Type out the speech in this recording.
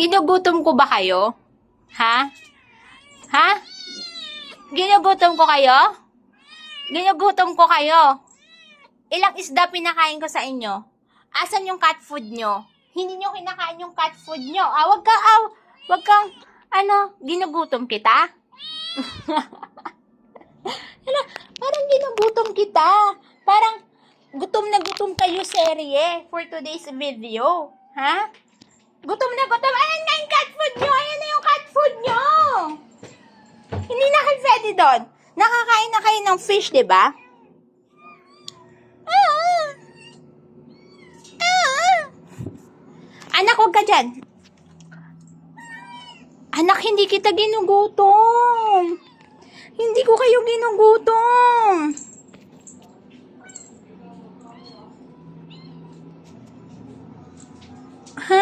Ginugutom ko ba kayo? Ha? Ha? Ginugutom ko kayo? Ginugutom ko kayo. Ilang isda pinakain ko sa inyo? Asan yung cat food nyo? Hindi nyo kinakain yung cat food nyo. Wag kang, ginugutom kita? Parang ginugutom kita. Parang gutom na gutom kayo serye for today's video. Ha? Gutom na gutom. Ayan nga yung cat food nyo. Ayan na yung cat food nyo. Hindi na kayo pwede doon. Nakakain na kayo ng fish, diba? Anak, huwag ka dyan. Anak, hindi kita ginugutom. Hindi ko kayo ginugutom. Ha?